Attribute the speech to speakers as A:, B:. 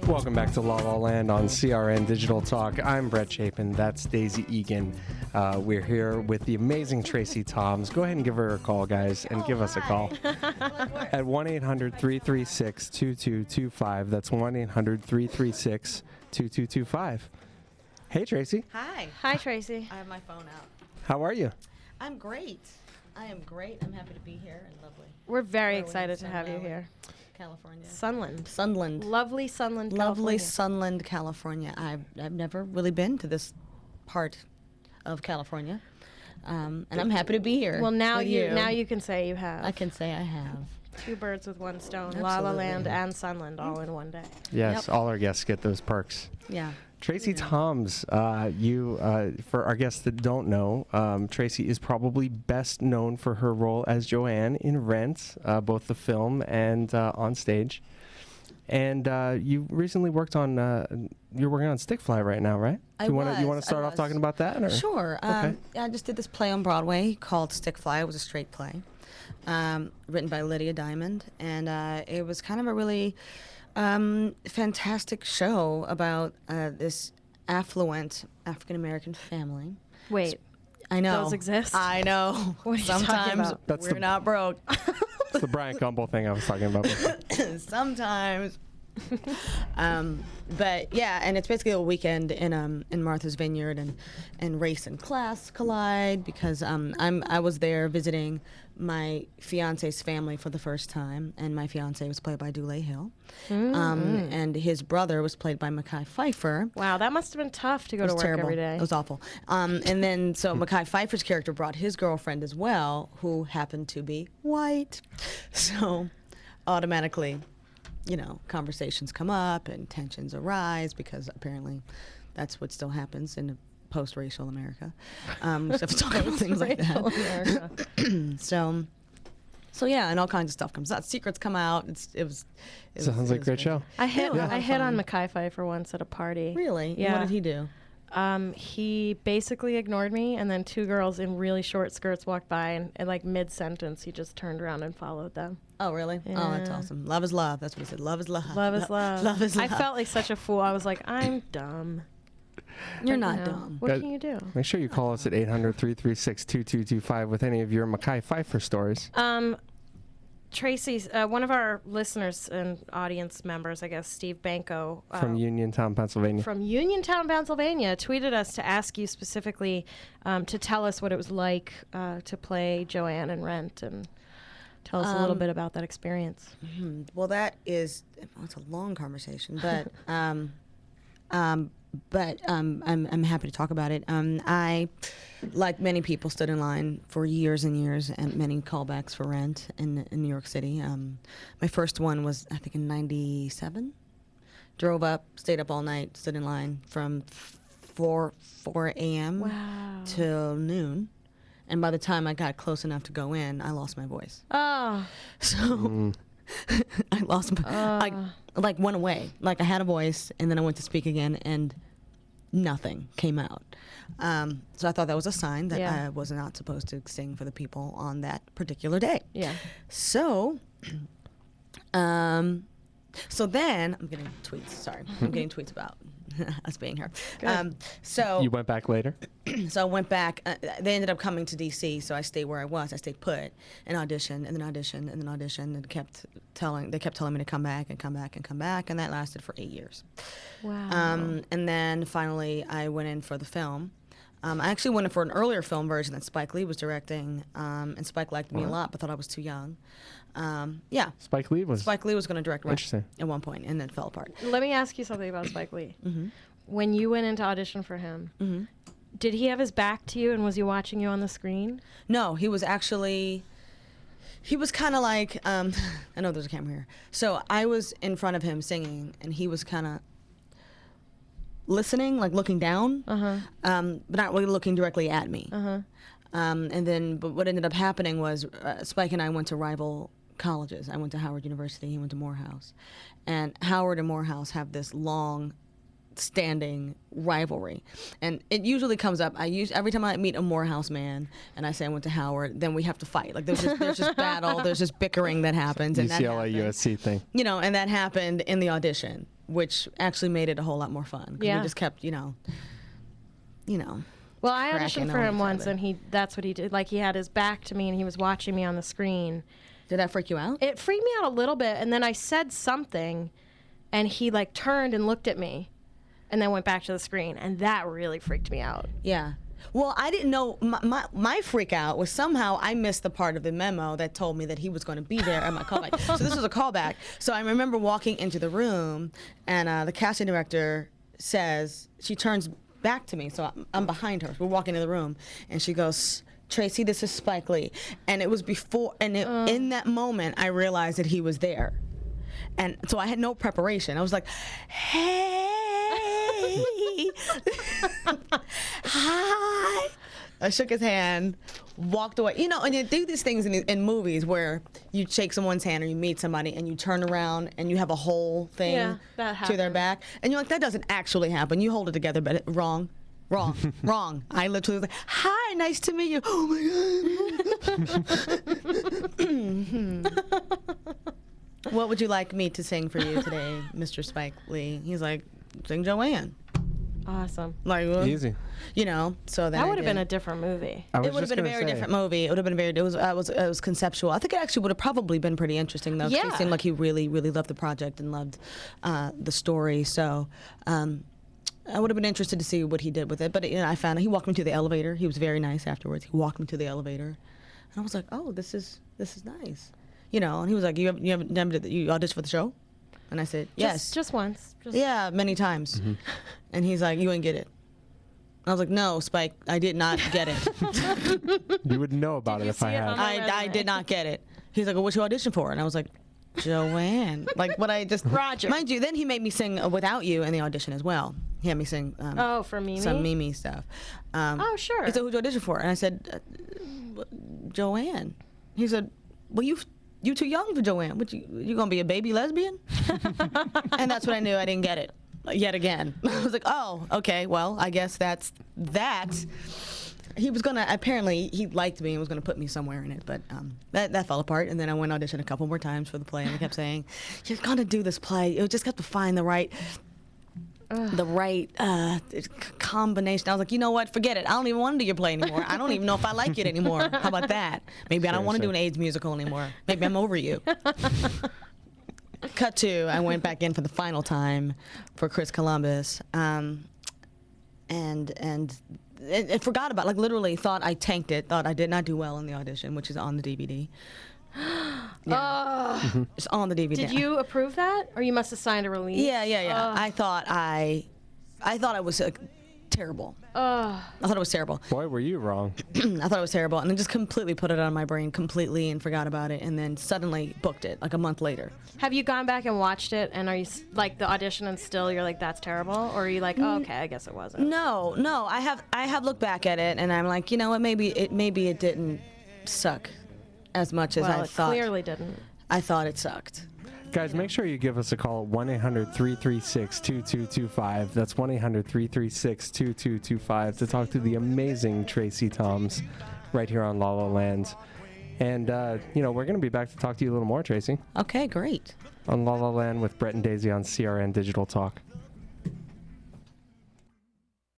A: Welcome back to La La Land on CRN Digital Talk. I'm Brett Chapin. That's Daisy Egan. We're here with the amazing Tracie Thoms. Go ahead and give her a call, guys, and give us a call. At 1-800-336-2225. That's 1-800-336-2225. Hey, Tracie.
B: Hi.
C: Hi, Tracie.
B: I have my phone out.
A: How are you?
B: I'm great. I am great. I'm happy to be here and lovely.
C: We're very
B: Where are we?
C: excited to
B: Sun
C: have you
B: Valley,
C: here.
B: California.
C: Sunland.
B: Sunland.
C: Lovely Sunland,
B: Lovely
C: California.
B: Sunland, California. I've never really been to this part of California. And I'm happy to be here.
C: Well, now
B: with
C: you can say you have.
B: I can say I have.
C: Two birds with one stone. La La
B: Absolutely.
C: Land and Sunland all in one day.
A: Yes,
B: Yep.
A: all our guests get those perks.
B: Yeah.
A: Tracie Thoms, for our guests that don't know, Tracie is probably best known for her role as Joanne in Rent, both the film and on stage. And you recently worked on, you're working on Stick Fly right now, right?
B: I
A: You want to
B: was,
A: start
B: I
A: off
B: was.
A: talking about that? Or?
B: Sure.
A: Okay.
B: I just did this play on Broadway called Stick Fly. It was a straight play, written by Lydia Diamond, and it was kind of a really fantastic show about this affluent African American family.
C: Wait,
B: I know
C: those exist?
B: I know.
C: What are you talking
B: Sometimes
C: about?
A: That's
B: we're
A: the-
B: not broke.
A: It's the Brian Gumbel thing I was talking about before.
B: Sometimes. But yeah, and it's basically a weekend in Martha's Vineyard, and race and class collide because I was there visiting my fiance's family for the first time, and my fiance was played by Dule Hill, and his brother was played by Mekhi Phifer.
C: Wow, that must have been tough to go to work
B: Terrible.
C: every day.
B: It was awful. And then so Mekhi Phifer's character brought his girlfriend as well, who happened to be white. So automatically, conversations come up and tensions arise because apparently that's what still happens in a post-racial America. We have to talk about things like that. So yeah, and all kinds of stuff comes out. Secrets come out.
A: Sounds like a great show.
C: I hit
B: Yeah.
C: I hit on Mekhi Phifer once at a party.
B: Really?
C: Yeah.
B: What did he do?
C: He basically ignored me, and then two girls in really short skirts walked by, and like mid-sentence, he just turned around and followed them.
B: Oh, really?
C: Yeah.
B: Oh, that's awesome. Love is love. That's what he said. Love is love.
C: Love is love.
B: Love is love.
C: I felt like such a fool. I was like, I'm dumb.
B: You're
C: But,
B: not
C: you know,
B: dumb.
C: What
A: Guys,
C: can you do?
A: Make sure you call us at 800-336-2225 with any of your Mekhi Phifer stories.
C: Tracy's one of our listeners and audience members, I guess, Steve Banco
A: From Uniontown, Pennsylvania.
C: from Uniontown, Pennsylvania, tweeted us to ask you specifically to tell us what it was like to play Joanne in Rent, and tell us a little bit about that experience.
B: Well, it's a long conversation, but I'm happy to talk about it. I, like many people, stood in line for years and years and many callbacks for Rent in New York City. My first one was, I think, in '97. Drove up, stayed up all night, stood in line from 4 a.m.
C: Wow.
B: till noon. And by the time I got close enough to go in, I lost my voice.
C: Oh,
B: So I lost my, I went away. Like I had a voice, and then I went to speak again, and nothing came out. So I thought that was a sign that
C: Yeah.
B: I was not supposed to sing for the people on that particular day.
C: yeah.
B: So, so then I'm getting tweets. Sorry, I'm getting tweets about us being here. So
A: You went back later?
B: so I went back. They ended up coming to D.C., so I stayed where I was. I stayed put and auditioned, and then auditioned, and then auditioned, and kept telling me to come back and come back and come back, and that lasted for 8 years.
C: Wow.
B: And then finally, I went in for the film. I actually went in for an earlier film version that Spike Lee was directing, and Spike liked me a lot, but thought I was too young. Yeah,
A: Spike Lee was...
B: Spike Lee was going to direct Rent
A: Interesting.
B: at one point, and then fell apart.
C: Let me ask you something about Spike Lee. When you went in to audition for him, did he have his back to you, and was he watching you on the screen?
B: No, he was kind of like, I know there's a camera here. So I was in front of him singing, and he was kind of listening, like looking down, but not really looking directly at me. But what ended up happening was Spike and I went to rival colleges. I went to Howard University, he went to Morehouse. And Howard and Morehouse have this long standing rivalry, and it usually comes up. Every time I meet a Morehouse man and I say I went to Howard, then we have to fight. Like there's just battle, there's just bickering that happens. And that
A: UCLA
B: happened,
A: USC thing.
B: and that happened in the audition. which actually made it a whole lot more fun. 'Cause
C: Yeah.
B: we just kept, you know.
C: Well, I
B: cracking
C: auditioned for
B: on
C: him
B: each
C: once,
B: other.
C: and that's what he did. Like, he had his back to me, and he was watching me on the screen.
B: Did that freak you out?
C: It freaked me out a little bit, and then I said something, and he, like, turned and looked at me, and then went back to the screen, and that really freaked me out.
B: Yeah. Well, I didn't know. My freak out was somehow I missed the part of the memo that told me that he was going to be there at my callback. So this was a callback. So I remember walking into the room, and the casting director says, she turns back to me, so I'm behind her. We're walking in the room, and she goes, "Tracy, this is Spike Lee." And it was before, and in that moment, I realized that he was there. And so I had no preparation. I was like, "Hey, hi." I shook his hand, walked away. You know, and you do these things in movies where you shake someone's hand or you meet somebody and you turn around and you have a whole thing
C: Yeah, that
B: to their
C: happens.
B: back. And you're like, that doesn't actually happen. You hold it together, but wrong. Wrong. I literally was like, "Hi, nice to meet you." Oh my God. What would you like me to sing for you today, Mr. Spike Lee? He's like, "Sing Joanne."
C: Awesome.
B: Like,
A: Easy.
B: You know, so then
C: That
B: I
C: would have been
B: did.
C: a different movie.
A: I was
B: It would have
A: just
B: been a
A: gonna
B: very
A: say,
B: different movie. It would have been very. It was conceptual. I think it actually would have probably been pretty interesting though. 'Cause
C: Yeah.
B: He seemed like he really, really loved the project and loved the story. So. I would have been interested to see what he did with it, but you know, I found he walked me to the elevator. He was very nice afterwards. He walked me to the elevator, and I was like, "Oh, this is nice," you know. And he was like, "You auditioned for the show?" And I said, "Yes,
C: Just once. Just,
B: yeah, many times." And he's like, "You didn't get it." I was like, "No, Spike, I did not get it.
A: You would know about
C: Did
A: it
C: you
A: if I
C: see it
A: had.
C: on the-
B: I
C: resume.
B: did not get it." He's like, "Well, what you audition for?" And I was like, "Joanne." Like what I just
C: Roger.
B: Mind you, then he made me sing "Without You" in the audition as well. He had me sing.
C: Oh, for Mimi?
B: Some Mimi stuff.
C: Oh, sure.
B: He said, "Who'd you audition for?" And I said, "Joanne." He said, "Well, you too young for Joanne. What you gonna be a baby lesbian?" And that's when I knew I didn't get it yet again. I was like, "Oh, okay. Well, I guess that's that." He was gonna apparently he liked me and was gonna put me somewhere in it, but that fell apart. And then I went audition a couple more times for the play, and they kept saying, "You're gonna do this play. You just have to find the right." Combination. I was like, you know what? Forget it. I don't even want to do your play anymore. I don't even know if I like it anymore. How about that? Maybe I don't want to do an AIDS musical anymore. Maybe I'm over you. Cut to, I went back in for the final time for Chris Columbus, and forgot about, like, literally thought I tanked it. Thought I did not do well in the audition, which is on the DVD. Yeah. It's on the DVD.
C: Did you approve that? Or you must have signed a release?
B: Yeah. I thought I was terrible. I thought it was terrible.
A: Boy, were you wrong.
B: I thought it was terrible, and then just completely put it on my brain completely and forgot about it, and then suddenly booked it like a month later.
C: Have you gone back and watched it, and are you like the audition and still you're like, that's terrible? Or are you like, oh, okay, I guess it wasn't?
B: No. I have looked back at it, and I'm like, you know what? Maybe it didn't suck as much as
C: Well,
B: I
C: it
B: thought.
C: clearly didn't.
B: I thought it sucked.
A: Guys, make sure you give us a call at 1-800-336-2225. That's 1-800-336-2225 to talk to the amazing Tracy Toms right here on La La Land. And, we're going to be back to talk to you a little more, Tracy,
B: Okay, great.
A: on La La Land with Brett and Daisy on CRN Digital Talk.